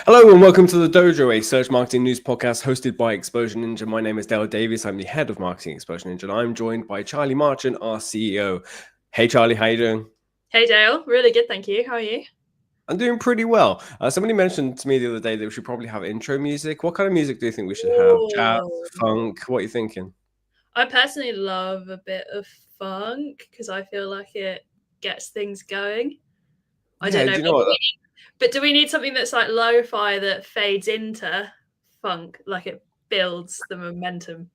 Hello and welcome to the Dojo, a search marketing news podcast hosted by Exposure Ninja. My name is Dale Davies. I'm the head of marketing at Exposure Ninja, and I'm joined by Charlie Marchant, our CEO. Hey, Charlie, how you doing? Hey, Dale. Really good, thank you. How are you? I'm doing pretty well. Somebody mentioned to me the other day that we should probably have intro music. What kind of music do you think we should have? Jazz, funk? What are you thinking? I personally love a bit of funk because I feel like it gets things going. I don't know, Do you know what? but do we need something that's like lo-fi that fades into funk, like it builds the momentum?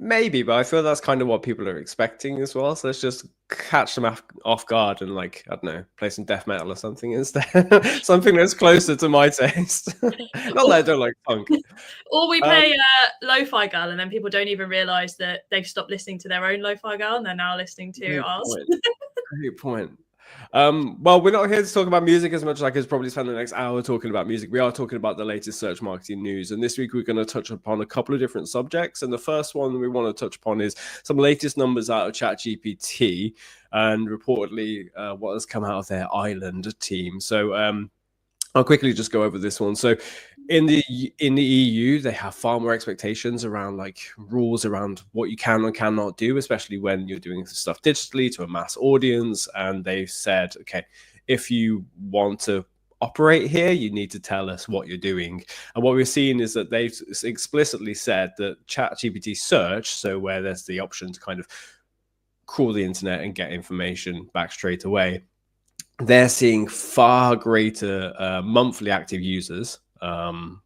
Maybe, but I feel that's kind of what people are expecting as well. So let's just catch them off guard and, like, I don't know, play some death metal or something instead. Something that's closer to my taste. Not that I don't like funk. Or we play Lo-Fi Girl, and then people don't even realise that they've stopped listening to their own Lo-Fi Girl and they're now listening to ours. Great point. Well, we're not here to talk about music as much as I could probably spend the next hour talking about music. We are talking about the latest search marketing news. And this week, we're going to touch upon a couple of different subjects. And the first one we want to touch upon is some latest numbers out of ChatGPT and reportedly what has come out of their island team. So I'll quickly just go over this one. So in the EU, they have far more expectations around, like, rules around what you can and cannot do, especially when you're doing stuff digitally to a mass audience. And they've said, okay, if you want to operate here, you need to tell us what you're doing. And what we're seeing is that they've explicitly said that ChatGPT search, so where there's the option to kind of crawl the internet and get information back straight away, they're seeing far greater monthly active users,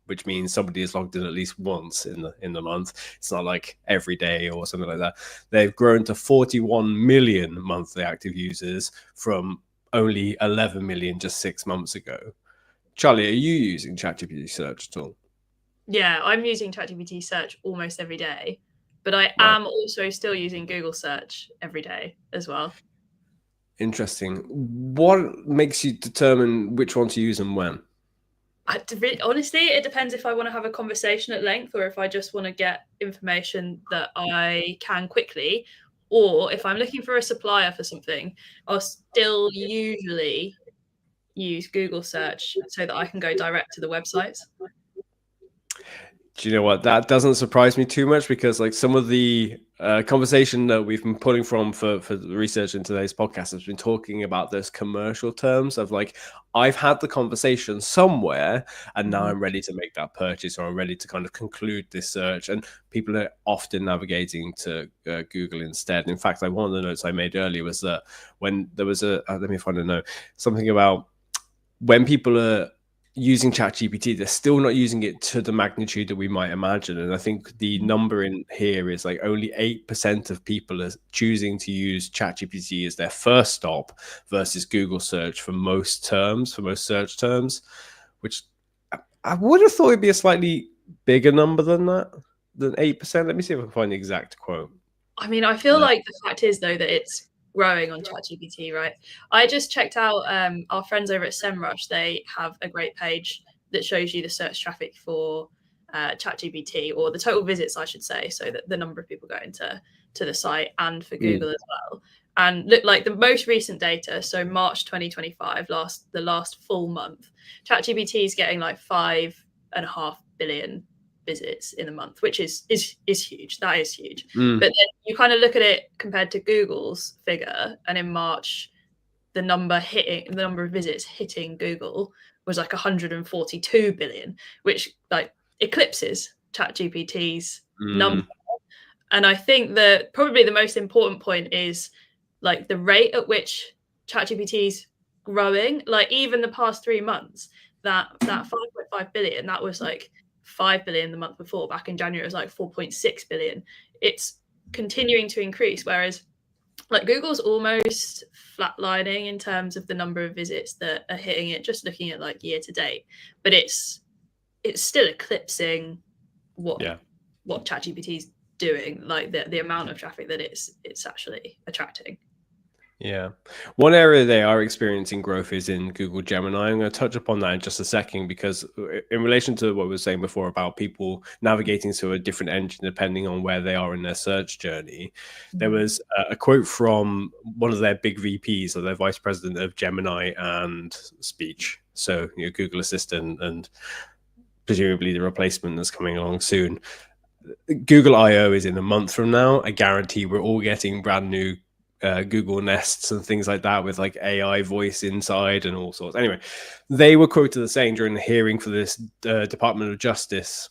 which means somebody is logged in at least once in the month. It's not like every day or something like that. They've grown to 41 million monthly active users from only 11 million just 6 months ago. Charlie, are you using ChatGPT search at all? Yeah, I'm using ChatGPT search almost every day, but I am also still using Google search every day as well. Interesting. What makes you determine which one to use and when? Honestly, it depends if I want to have a conversation at length or if I just want to get information that I can quickly, or if I'm looking for a supplier for something, I'll still usually use Google search so that I can go direct to the websites. Do you know what? That doesn't surprise me too much because, like, some of the conversation that we've been putting from for the research in today's podcast has been talking about those commercial terms of, like, I've had the conversation somewhere and now I'm ready to make that purchase, or I'm ready to kind of conclude this search. And people are often navigating to Google instead. In fact, like, one of the notes I made earlier was that when there was let me find a note, something about when people are using ChatGPT, they're still not using it to the magnitude that we might imagine. And I think the number in here is like only 8% of people are choosing to use ChatGPT as their first stop versus Google search for most terms, for most search terms, which I would have thought it'd be a slightly bigger number than that, than 8%. Let me see if I can find the exact quote. I mean, I feel like the fact is, though, that it's growing on ChatGPT, right? I just checked out our friends over at SEMrush. They have a great page that shows you the search traffic for ChatGPT, or the total visits, I should say, so that the number of people going to the site, and for Google as well. And look, like the most recent data, so March 2025, the last full month, ChatGPT is getting like 5.5 billion visits in a month, which is huge. That is huge. But then you kind of look at it compared to Google's figure, and in March, the number of visits hitting Google was like 142 billion, which like eclipses ChatGPT's number. And I think that probably the most important point is like the rate at which ChatGPT's growing. Like even the past 3 months, that 5.5 billion, that was like 5 billion the month before. Back in January, it was like 4.6 billion. It's continuing to increase, whereas like Google's almost flatlining in terms of the number of visits that are hitting it, just looking at like year to date. But it's still eclipsing what ChatGPT's doing, like the amount of traffic that it's actually attracting. Yeah. One area they are experiencing growth is in Google Gemini. I'm going to touch upon that in just a second, because in relation to what we were saying before about people navigating to a different engine depending on where they are in their search journey, there was a quote from one of their big VPs, or their vice president of Gemini and speech. So Google Assistant and presumably the replacement that's coming along soon. Google I/O is in a month from now. I guarantee we're all getting brand new Google Nests and things like that with like AI voice inside and all sorts. Anyway, they were quoted as saying during the hearing for this Department of Justice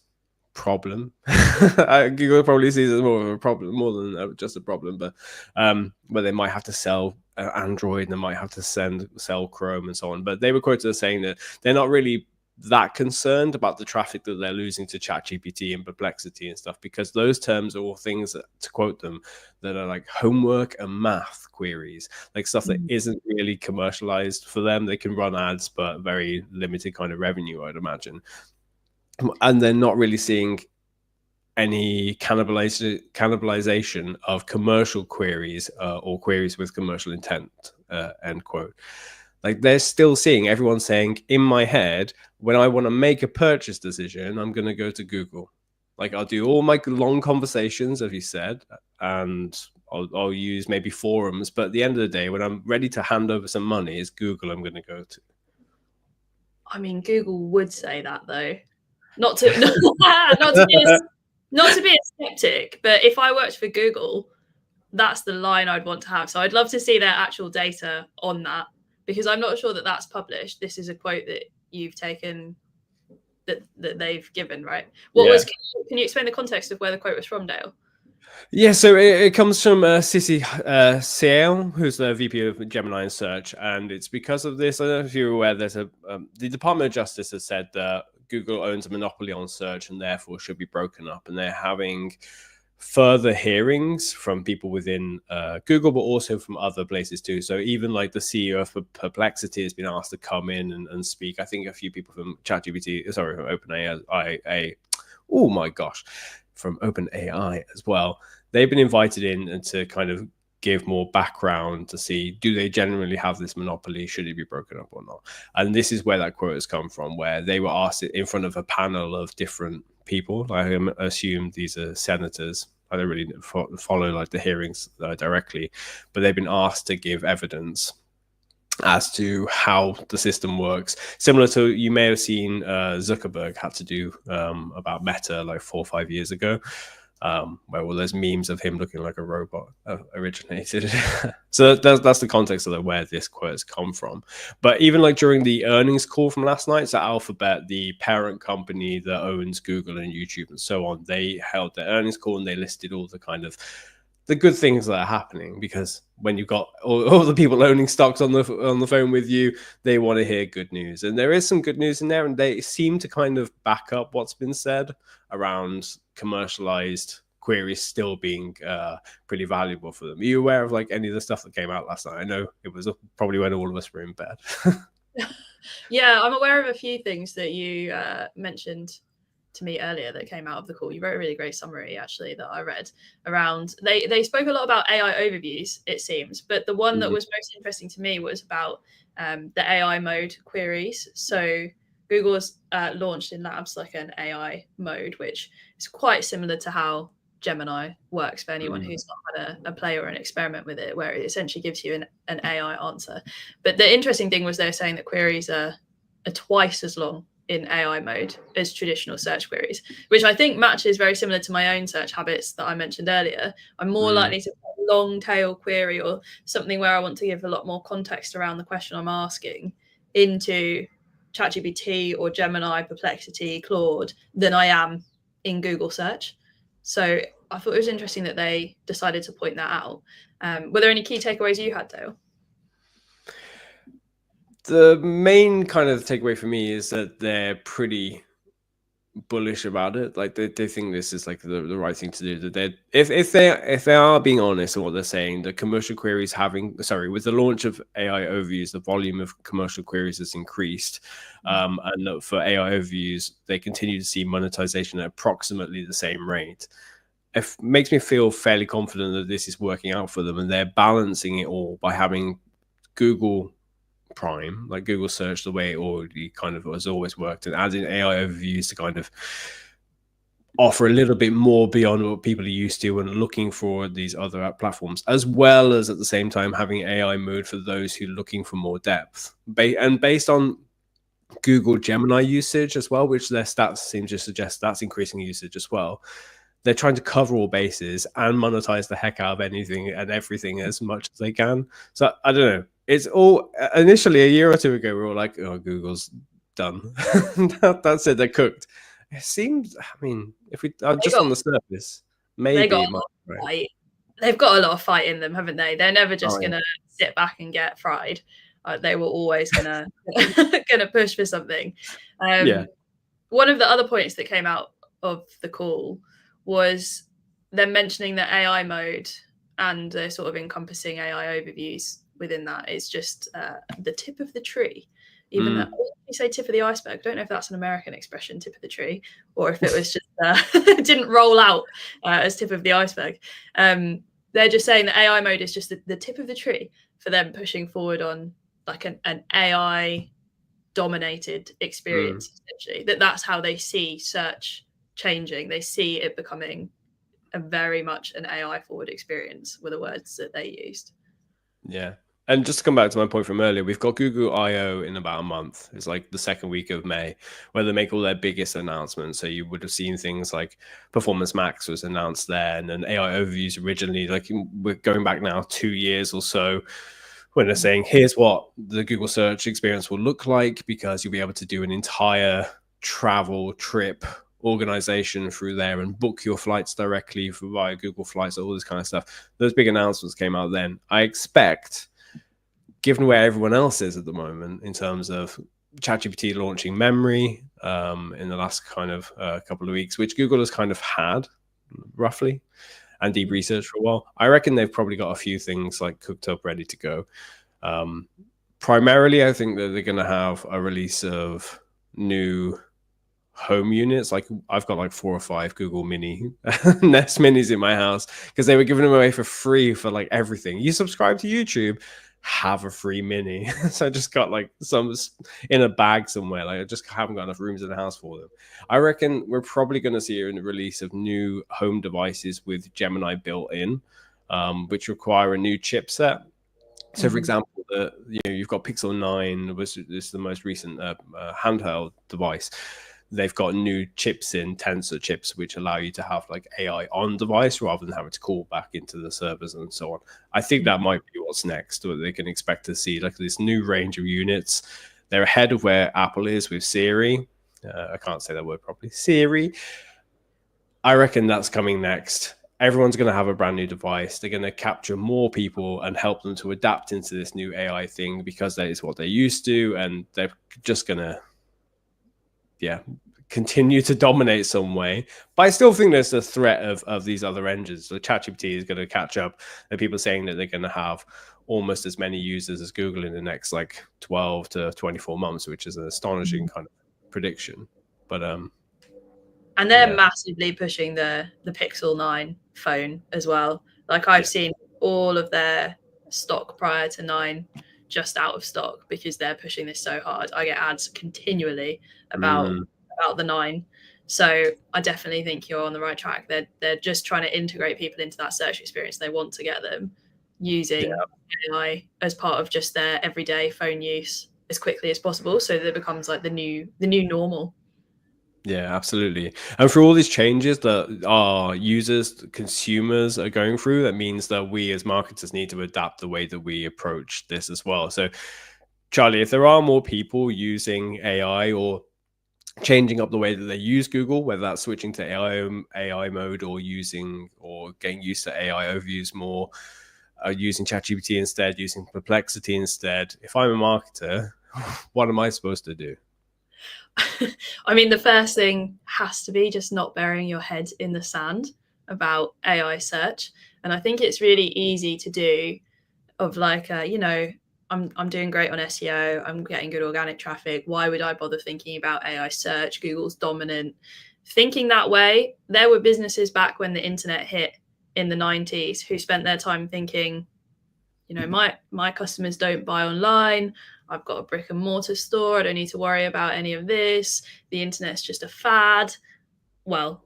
problem. Google probably sees it more of a problem, more than just a problem, but they might have to sell Android and they might have to sell Chrome and so on. But they were quoted as saying that they're not really that concerned about the traffic that they're losing to ChatGPT and Perplexity and stuff, because those terms are all things that, to quote them, that are like homework and math queries, like stuff that isn't really commercialized for them. They can run ads, but very limited kind of revenue, I'd imagine. And they're not really seeing any cannibalization of commercial queries or queries with commercial intent, end quote. Like they're still seeing everyone saying, in my head, when I want to make a purchase decision, I'm going to go to Google. Like I'll do all my long conversations, as you said, and I'll use maybe forums. But at the end of the day, when I'm ready to hand over some money, it's Google I'm going to go to. I mean, Google would say that though, not to be a skeptic, but if I worked for Google, that's the line I'd want to have. So I'd love to see their actual data on that, because I'm not sure that that's published. This is a quote that you've taken, that they've given, right? Can you explain the context of where the quote was from, Dale? Yeah, so it comes from Sissy Sale, who's the VP of Gemini and Search, and it's because of this. I don't know if you're aware, there's the Department of Justice has said that Google owns a monopoly on search and therefore should be broken up, and they're having further hearings from people within Google, but also from other places too. So even like the CEO of Perplexity has been asked to come in and speak. I think a few people from ChatGPT, sorry, from OpenAI, oh my gosh, from OpenAI as well. They've been invited in to kind of give more background to see, do they generally have this monopoly? Should it be broken up or not? And this is where that quote has come from, where they were asked in front of a panel of different people. I assume these are senators. I don't really follow like the hearings directly, but they've been asked to give evidence as to how the system works. Similar to, you may have seen Zuckerberg had to do about Meta like 4 or 5 years ago, where all those memes of him looking like a robot originated. So that's the context of where this quote has come from. But even like during the earnings call from last night, so Alphabet, the parent company that owns Google and YouTube and so on, they held their earnings call and they listed all the kind of the good things that are happening, because when you've got all the people owning stocks on the phone with you, they want to hear good news. And there is some good news in there, and they seem to kind of back up what's been said around commercialized queries still being pretty valuable for them. Are you aware of like any of the stuff that came out last night? I know it was probably when all of us were in bed. Yeah, I'm aware of a few things that you mentioned to me earlier that came out of the call. You wrote a really great summary actually that I read around. They spoke a lot about AI overviews, it seems, but the one that was most interesting to me was about the AI mode queries. So Google has launched in labs like an AI mode, which is quite similar to how Gemini works for anyone who's not had a play or an experiment with it, where it essentially gives you an AI answer. But the interesting thing was they were saying that queries are twice as long in AI mode as traditional search queries, which I think matches very similar to my own search habits that I mentioned earlier. I'm more likely to put a long tail query or something where I want to give a lot more context around the question I'm asking into ChatGPT or Gemini, Perplexity, Claude than I am in Google search. So I thought it was interesting that they decided to point that out. Were there any key takeaways you had, Dale? The main kind of takeaway for me is that they're pretty bullish about it. Like they think this is like the right thing to do. That they, if they are being honest in what they're saying, the commercial queries with the launch of AI overviews, the volume of commercial queries has increased, and for AI overviews, they continue to see monetization at approximately the same rate. It makes me feel fairly confident that this is working out for them, and they're balancing it all by having Google Prime, like Google search, the way it already kind of has always worked, and adding AI overviews to kind of offer a little bit more beyond what people are used to when looking for these other platforms, as well as at the same time having AI mode for those who are looking for more depth. And based on Google Gemini usage as well, which their stats seem to suggest that's increasing usage as well. They're trying to cover all bases and monetize the heck out of anything and everything as much as they can. So I don't know. It's all initially a year or two ago, we were all like, oh, Google's done. That's it. They're cooked. It seems, I mean, if we are just on the surface, maybe it might be right. They've got a lot of fight in them, haven't they? They're never just going to sit back and get fried. They were always gonna push for something. One of the other points that came out of the call was them mentioning that AI mode and sort of encompassing AI overviews within that is just the tip of the tree. Even though you say tip of the iceberg, I don't know if that's an American expression, tip of the tree, or if it was just it didn't roll out as tip of the iceberg. They're just saying that AI mode is just the tip of the tree for them pushing forward on like an AI dominated experience, essentially. That's how they see search changing. They see it becoming a very much an AI forward experience with the words that they used. Yeah. And just to come back to my point from earlier, we've got Google I/O in about a month. It's like the second week of May, where they make all their biggest announcements. So you would have seen things like Performance Max was announced there, and then AI overviews originally, like we're going back now 2 years or so, when they're saying, here's what the Google search experience will look like, because you'll be able to do an entire travel trip organization through there and book your flights directly via Google Flights, all this kind of stuff. Those big announcements came out then. I expect, given where everyone else is at the moment in terms of ChatGPT launching memory in the last kind of couple of weeks, which Google has kind of had roughly, and deep research for a while, I reckon they've probably got a few things like cooked up, ready to go. Primarily, I think that they're going to have a release of new home units. Like I've got like 4 or 5 Google Mini Nest Minis in my house because they were giving them away for free for like everything. You subscribe to YouTube, have a free Mini. So I just got like some in a bag somewhere. Like I just haven't got enough rooms in the house for them. I reckon we're probably going to see a release of new home devices with Gemini built in, which require a new chipset. So, for example, you've got Pixel 9, which is the most recent handheld device. They've got new chips in, tensor chips, which allow you to have like AI on device rather than having to call back into the servers and so on. I think that might be what's next, or they can expect to see like this new range of units. They're ahead of where Apple is with Siri. I can't say that word properly. Siri. I reckon that's coming next. Everyone's going to have a brand new device. They're going to capture more people and help them to adapt into this new AI thing because that is what they're used to, and they're just going to continue to dominate some way. But I still think there's a threat of these other engines. So ChatGPT is going to catch up. There are people saying that they're going to have almost as many users as Google in the next like 12 to 24 months, which is an astonishing kind of prediction. But and they're massively pushing the Pixel 9 phone as well. Like I've seen all of their stock prior to 9 just out of stock because they're pushing this so hard. I get ads continually about the 9. So I definitely think you're on the right track. They're just trying to integrate people into that search experience. They want to get them using AI as part of just their everyday phone use as quickly as possible, so that it becomes like the new normal. Yeah, absolutely. And for all these changes that our users, consumers are going through, that means that we as marketers need to adapt the way that we approach this as well. So, Charlie, if there are more people using AI or changing up the way that they use Google, whether that's switching to AI mode or getting used to AI overviews more, using ChatGPT instead, using Perplexity instead, if I'm a marketer, what am I supposed to do? I mean, the first thing has to be just not burying your head in the sand about AI search. And I think it's really easy to do of like, I'm doing great on SEO. I'm getting good organic traffic. Why would I bother thinking about AI search? Google's dominant. Thinking that way, there were businesses back when the internet hit in the 90s who spent their time thinking, my customers don't buy online. I've got a brick and mortar store. I don't need to worry about any of this. The internet's just a fad. Well,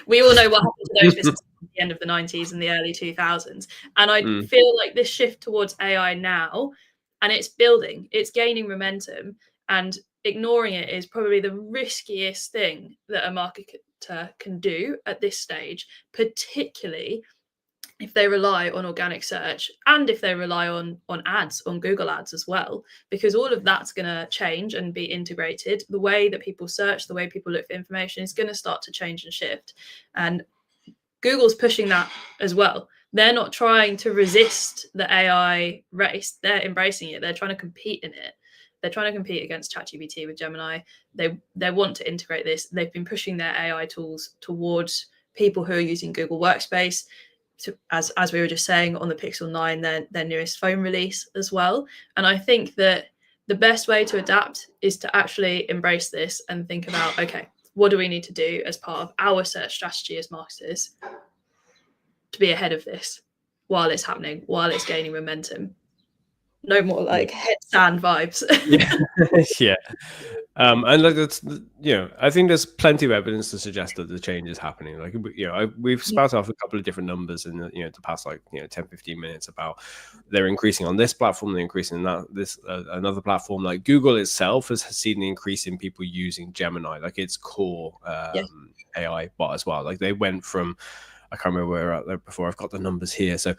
we all know what happened to those businesses at the end of the 90s and the early 2000s. And I feel like this shift towards AI now, and it's building, it's gaining momentum. And ignoring it is probably the riskiest thing that a marketer can do at this stage, particularly if they rely on organic search and if they rely on ads, on Google ads as well, because all of that's going to change and be integrated. The way that people search, the way people look for information is going to start to change and shift. And Google's pushing that as well. They're not trying to resist the AI race. They're embracing it. They're trying to compete in it. They're trying to compete against ChatGPT with Gemini. They want to integrate this. They've been pushing their AI tools towards people who are using Google Workspace, as we were just saying, on the Pixel 9, their newest phone release as well. And I think that the best way to adapt is to actually embrace this and think about, okay, what do we need to do as part of our search strategy as marketers to be ahead of this while it's happening, while it's gaining momentum? No more like headstand vibes. Yeah. And like that's, I think there's plenty of evidence to suggest that the change is happening. Like, we've spout off a couple of different numbers in the past 10-15 minutes about they're increasing on this platform, they're increasing that this another platform. Like Google itself has seen an increase in people using Gemini, like its core AI bot as well. Like they went from, I can't remember where we're at there before. I've got the numbers here. So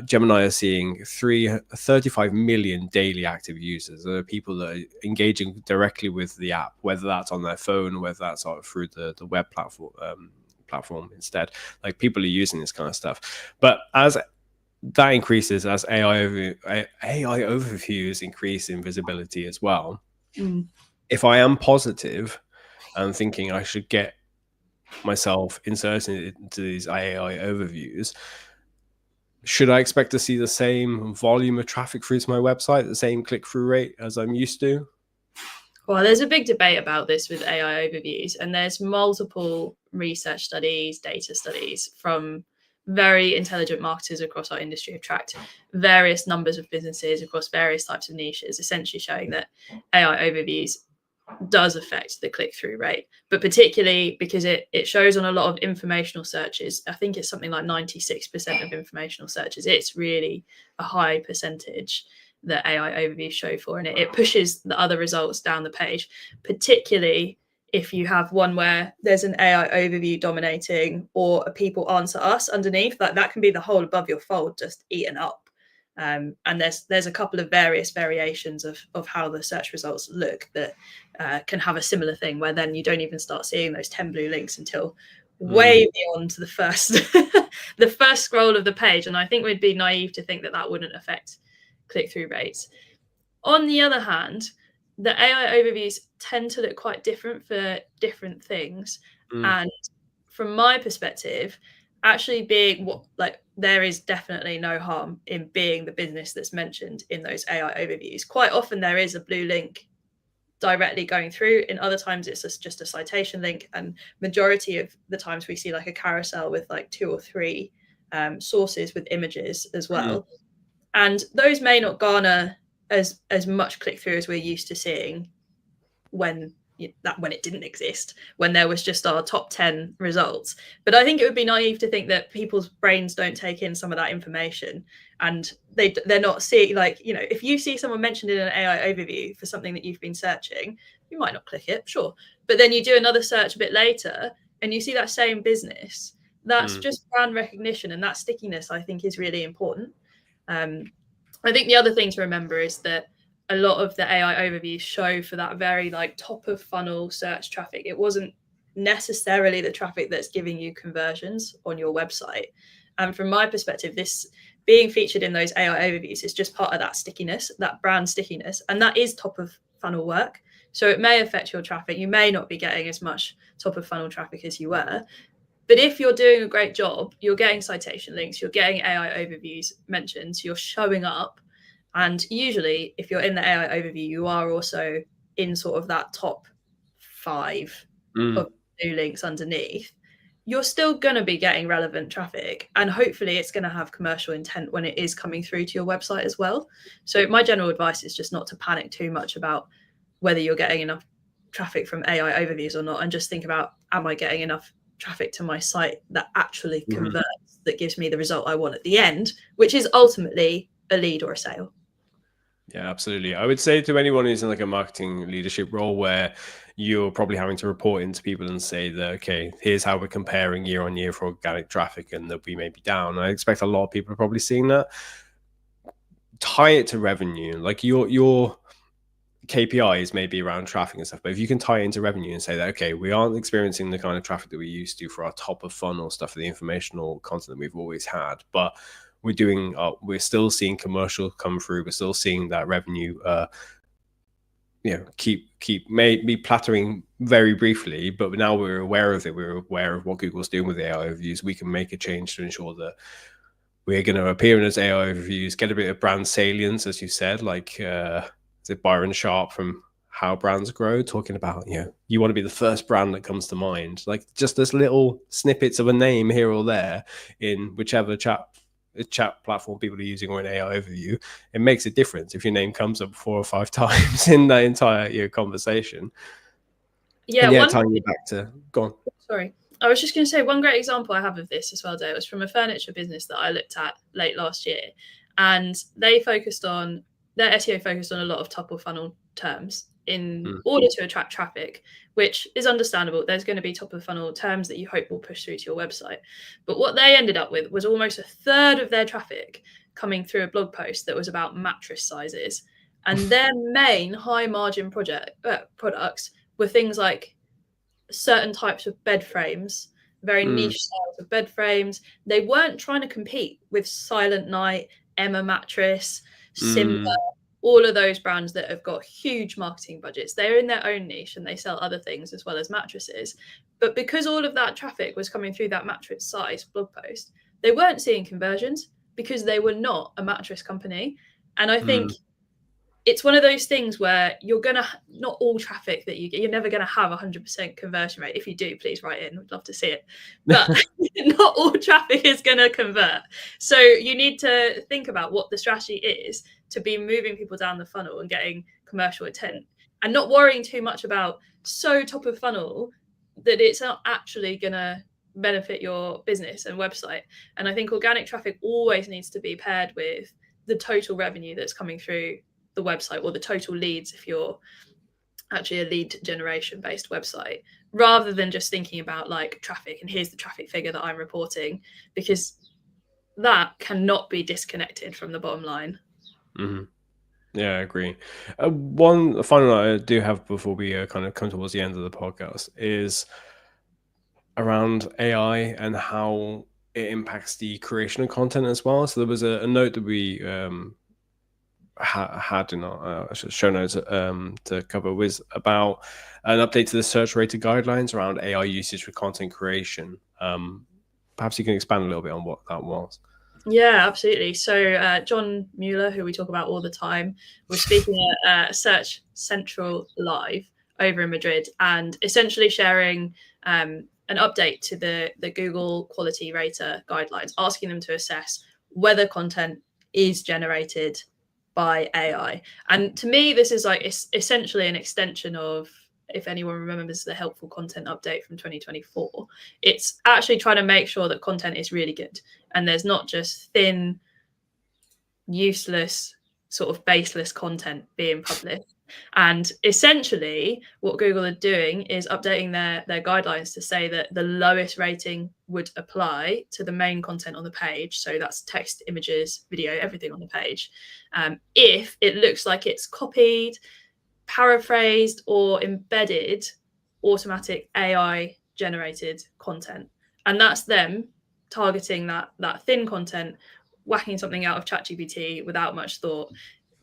Gemini is seeing 35 million daily active users. There are people that are engaging directly with the app, whether that's on their phone, whether that's through the web platform instead. Like people are using this kind of stuff. But as that increases, as AI overviews increase in visibility as well, if I am positive and thinking I should get myself inserting into these AI overviews, should I expect to see the same volume of traffic through to my website, the same click-through rate as I'm used to? Well, there's a big debate about this with AI overviews, and there's multiple research studies, data studies from very intelligent marketers across our industry have tracked various numbers of businesses across various types of niches, essentially showing that AI overviews does affect the click-through rate, but particularly because it shows on a lot of informational searches. I think it's something like 96% of informational searches. It's really a high percentage that AI overviews show for, and it pushes the other results down the page, particularly if you have one where there's an AI overview dominating or a people answer us underneath. That can be the whole above your fold just eaten up. And there's a couple of various variations of how the search results look that can have a similar thing, where then you don't even start seeing those 10 blue links until way beyond the first the first scroll of the page. And I think we'd be naive to think that wouldn't affect click-through rates. On the other hand, the AI overviews tend to look quite different for different things. And from my perspective, actually being there is definitely no harm in being the business that's mentioned in those AI overviews. Quite often there is a blue link directly going through. In other times it's just a citation link, and majority of the times we see like a carousel with like 2 or 3 sources with images as well. And those may not garner as much click through as we're used to seeing when it didn't exist, when there was just our top 10 results. But I think it would be naive to think that people's brains don't take in some of that information, and they're not seeing, if you see someone mentioned in an AI overview for something that you've been searching, you might not click it, sure, but then you do another search a bit later and you see that same business. That's just brand recognition, and that stickiness I think is really important. I think the other thing to remember is that a lot of the AI overviews show for that very top of funnel search traffic. It wasn't necessarily the traffic that's giving you conversions on your website. And from my perspective, this being featured in those AI overviews is just part of that stickiness, that brand stickiness, and that is top of funnel work. So it may affect your traffic. You may not be getting as much top of funnel traffic as you were. But if you're doing a great job, you're getting citation links, you're getting AI overviews mentioned, you're showing up. And usually, if you're in the AI overview, you are also in sort of that top 5 of new links underneath. You're still going to be getting relevant traffic. And hopefully, it's going to have commercial intent when it is coming through to your website as well. So my general advice is just not to panic too much about whether you're getting enough traffic from AI overviews or not. And just think about, am I getting enough traffic to my site that actually converts, that gives me the result I want at the end, which is ultimately a lead or a sale. Yeah, absolutely. I would say to anyone who's in like a marketing leadership role where you're probably having to report into people and say that, okay, here's how we're comparing year on year for organic traffic and that we may be down. I expect a lot of people are probably seeing that. Tie it to revenue. Like your KPIs may be around traffic and stuff, but if you can tie it into revenue and say that, okay, we aren't experiencing the kind of traffic that we used to for our top of funnel stuff, the informational content that we've always had, but we're still seeing commercial come through. We're still seeing that revenue, keep may be plateauing very briefly, but now we're aware of it. We're aware of what Google's doing with AI overviews. We can make a change to ensure that we're going to appear in those AI overviews, get a bit of brand salience, as you said, like is it Byron Sharp from How Brands Grow, talking about, you want to be the first brand that comes to mind. Like just this little snippets of a name here or there in whichever chat platform people are using or an AI overview, it makes a difference if your name comes up 4 or 5 times in that entire conversation. Yeah, and tying you back to go on. Sorry. I was just going to say one great example I have of this as well, Dale, was from a furniture business that I looked at late last year. And their SEO focused on a lot of top of funnel terms in order to attract traffic, which is understandable. There's going to be top of funnel terms that you hope will push through to your website. But what they ended up with was almost a third of their traffic coming through a blog post that was about mattress sizes. And their main high margin products were things like certain types of bed frames, very niche styles of bed frames. They weren't trying to compete with Silent Night, Emma Mattress, Simba, all of those brands that have got huge marketing budgets. They're in their own niche and they sell other things as well as mattresses. But because all of that traffic was coming through that mattress size blog post, they weren't seeing conversions because they were not a mattress company. And I think it's one of those things where not all traffic that you get, you're never going to have 100% conversion rate. If you do, please write in. We'd love to see it. But not all traffic is going to convert. So you need to think about what the strategy is to be moving people down the funnel and getting commercial intent and not worrying too much about so top of funnel that it's not actually going to benefit your business and website. And I think organic traffic always needs to be paired with the total revenue that's coming through the website, or the total leads if you're actually a lead generation based website, rather than just thinking about like traffic and here's the traffic figure that I'm reporting, because that cannot be disconnected from the bottom line. Yeah, I agree. One final note I do have before we kind of come towards the end of the podcast is around AI and how it impacts the creation of content as well. So there was a note that we had in our show notes to cover, was about an update to the search rated guidelines around AI usage for content creation. Perhaps you can expand a little bit on what that was. Yeah, absolutely. So John Mueller, who we talk about all the time, was speaking at Search Central Live over in Madrid and essentially sharing an update to the Google Quality Rater guidelines, asking them to assess whether content is generated by AI. And to me, this is like essentially an extension of, if anyone remembers the helpful content update from 2024, it's actually trying to make sure that content is really good and there's not just thin, useless, sort of baseless content being published. And essentially what Google are doing is updating their guidelines to say that the lowest rating would apply to the main content on the page. So that's text, images, video, everything on the page. If it looks like it's copied, paraphrased, or embedded automatic AI generated content. And that's them targeting that thin content, whacking something out of ChatGPT without much thought.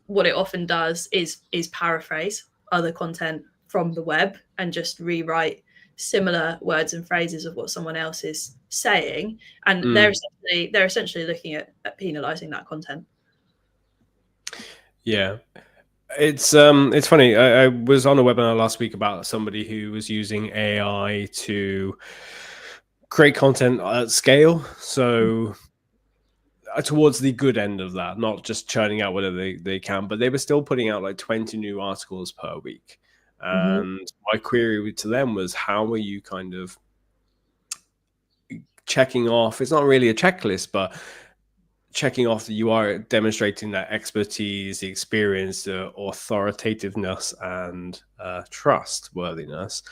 What it often does is paraphrase other content from the web and just rewrite similar words and phrases of what someone else is saying. And they're essentially looking at penalizing that content. Yeah. It's funny. I was on a webinar last week about somebody who was using AI to create content at scale. So towards the good end of that, not just churning out whatever they can, but they were still putting out like 20 new articles per week. And my query to them was, how are you kind of checking off? It's not really a checklist, but checking off that you are demonstrating that expertise, the experience, the authoritativeness, and trustworthiness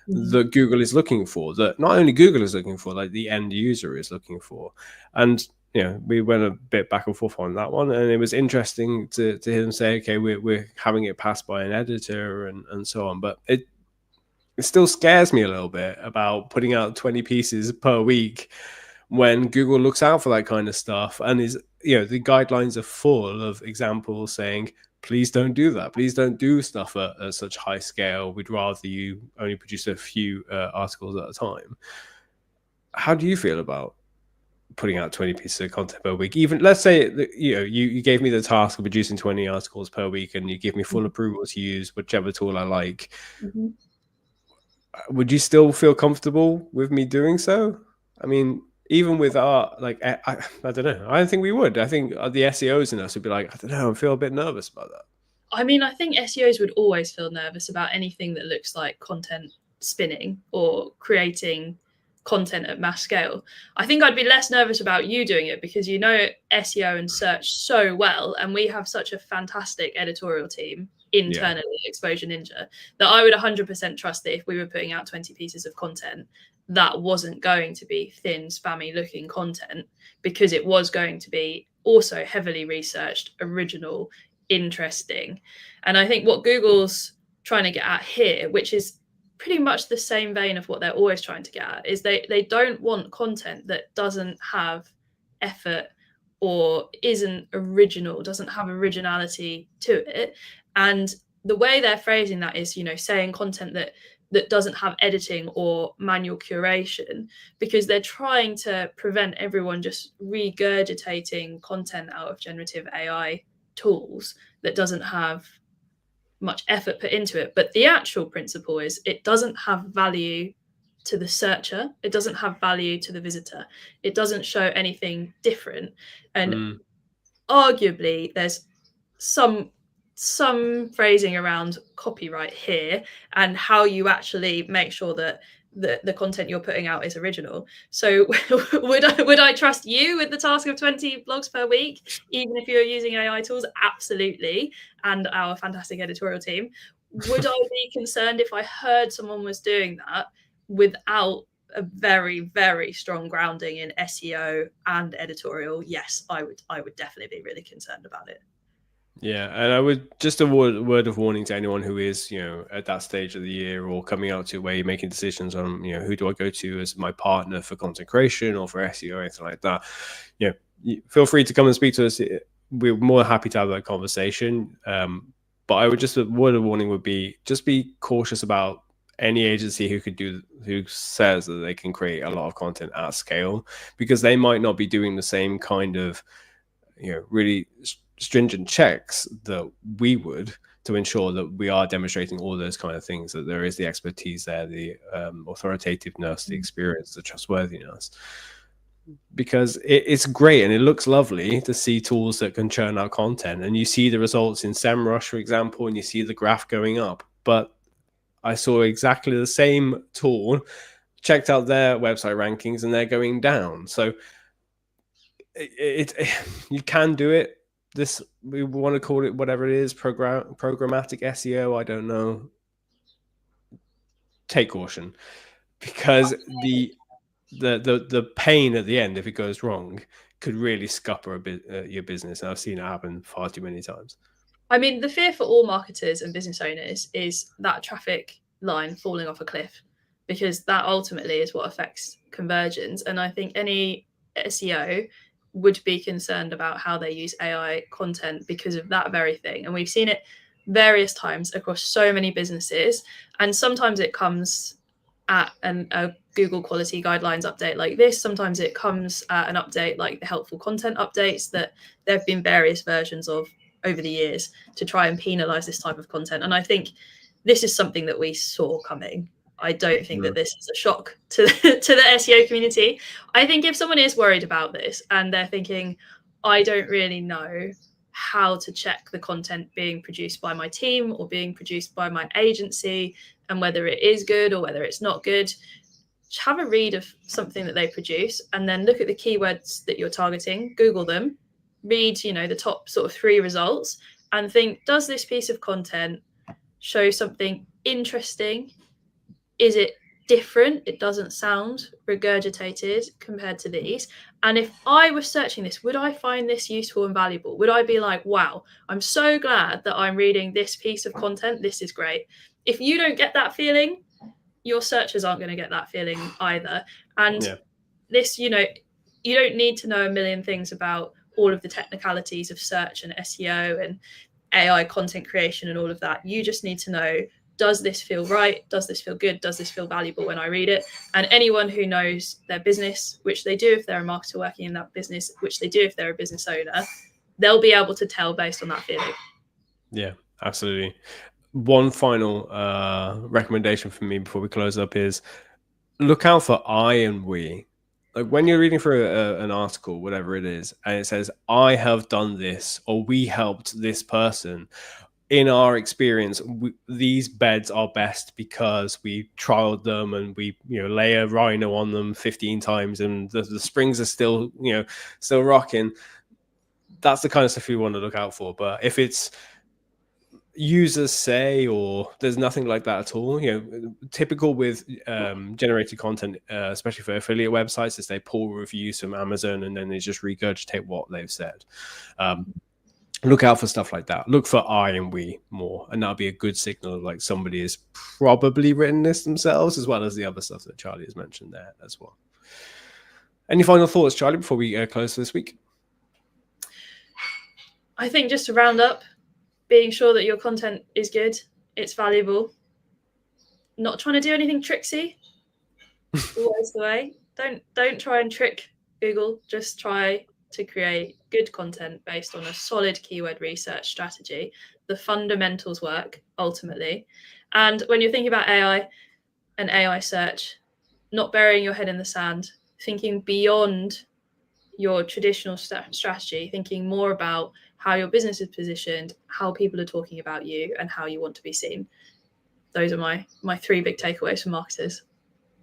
that Google is looking for, that not only Google is looking for, like the end user is looking for. And we went a bit back and forth on that one, and it was interesting to hear them say, okay, we're having it passed by an editor and so on. But it still scares me a little bit about putting out 20 pieces per week when Google looks out for that kind of stuff, and is, the guidelines are full of examples saying, please don't do that. Please don't do stuff at such high scale. We'd rather you only produce a few articles at a time. How do you feel about putting out 20 pieces of content per week? Even let's say that, you gave me the task of producing 20 articles per week, and you give me full approval to use whichever tool I like. Would you still feel comfortable with me doing so? I mean, even with our, like, I don't know. I don't think we would. I think the SEOs in us would be like, I don't know, I feel a bit nervous about that. I mean, I think SEOs would always feel nervous about anything that looks like content spinning or creating content at mass scale. I think I'd be less nervous about you doing it because you know SEO and search so well, and we have such a fantastic editorial team internally at Exposure Ninja that I would 100% trust that if we were putting out 20 pieces of content, that wasn't going to be thin, spammy looking content, because it was going to be also heavily researched, original, interesting. And I think what Google's trying to get at here, which is pretty much the same vein of what they're always trying to get at, is they don't want content that doesn't have effort or isn't original, doesn't have originality to it. And the way they're phrasing that is, saying content that doesn't have editing or manual curation, because they're trying to prevent everyone just regurgitating content out of generative AI tools that doesn't have much effort put into it. But the actual principle is it doesn't have value to the searcher. It doesn't have value to the visitor. It doesn't show anything different. And arguably there's some phrasing around copyright here and how you actually make sure that the content you're putting out is original. So would I trust you with the task of 20 blogs per week, even if you're using AI tools? Absolutely. And our fantastic editorial team. Would I be concerned if I heard someone was doing that without a very, very strong grounding in SEO and editorial? Yes, I would definitely be really concerned about it. Yeah, and I would just a word of warning to anyone who is, at that stage of the year or coming out to where you're making decisions on, who do I go to as my partner for content creation or for SEO or anything like that. Feel free to come and speak to us. We're more happy to have that conversation. But I would just, a word of warning would be, just be cautious about any agency who says that they can create a lot of content at scale, because they might not be doing the same kind of, really stringent checks that we would to ensure that we are demonstrating all those kind of things, that there is the expertise there, the authoritativeness, the experience, the trustworthiness. Because it's great and it looks lovely to see tools that can churn out content, and you see the results in SEMrush, for example, and you see the graph going up. But I saw exactly the same tool, checked out their website rankings, and they're going down. So you can do it. We want to call it whatever it is, programmatic SEO, I don't know. Take caution, because the pain at the end, if it goes wrong, could really scupper a bit your business. And I've seen it happen far too many times. I mean, the fear for all marketers and business owners is that traffic line falling off a cliff, because that ultimately is what affects conversions. And I think any SEO would be concerned about how they use AI content because of that very thing. And we've seen it various times across so many businesses. And sometimes it comes at a Google quality guidelines update like this. Sometimes it comes at an update like the helpful content updates that there have been various versions of over the years to try and penalize this type of content. And I think this is something that we saw coming. I don't think that this is a shock to the SEO community. I think if someone is worried about this and they're thinking, I don't really know how to check the content being produced by my team or being produced by my agency and whether it is good or whether it's not good, just have a read of something that they produce and then look at the keywords that you're targeting, Google them, read, the top sort of 3 results and think, does this piece of content show something interesting? Is it different? It doesn't sound regurgitated compared to these. And if I was searching this, would I find this useful and valuable? Would I be like, wow, I'm so glad that I'm reading this piece of content. This is great. If you don't get that feeling, your searchers aren't going to get that feeling either. And this, you don't need to know a million things about all of the technicalities of search and SEO and AI content creation and all of that. You just need to know, does this feel right? Does this feel good? Does this feel valuable when I read it? And anyone who knows their business, which they do if they're a marketer working in that business, which they do if they're a business owner, they'll be able to tell based on that feeling. Yeah, absolutely. One final recommendation from me before we close up is look out for I and we. Like when you're reading through an article, whatever it is, and it says, I have done this, or we helped this person. In our experience, these beds are best because we trialed them and we, lay a rhino on them 15 times and the springs are still, still rocking. That's the kind of stuff you want to look out for. But if it's users say, or there's nothing like that at all, typical with generated content, especially for affiliate websites, is they pull reviews from Amazon and then they just regurgitate what they've said. Look out for stuff like that. Look for I and we more, and that'll be a good signal of like somebody has probably written this themselves, as well as the other stuff that Charlie has mentioned there as well. Any final thoughts, Charlie, before we close for this week? I think just to round up, being sure that your content is good, it's valuable, not trying to do anything tricksy. Always the way. Don't try and trick Google. Just try to create good content based on a solid keyword research strategy. The fundamentals work ultimately. And when you're thinking about AI and AI search, not burying your head in the sand, thinking beyond your traditional strategy, thinking more about how your business is positioned, how people are talking about you, and how you want to be seen. Those are my 3 big takeaways for marketers.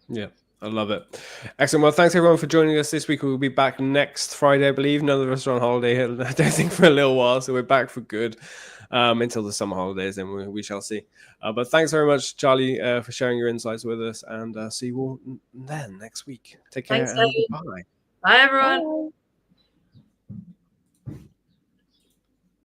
Yeah, I love it. Excellent. Well, thanks everyone for joining us this week. We'll be back next Friday, I believe. None of us are on holiday, I don't think, for a little while. So we're back for good until the summer holidays, and we shall see. But thanks very much, Charlie, for sharing your insights with us, and see you all then next week. Take care. Thanks, and bye. Bye, everyone. Bye.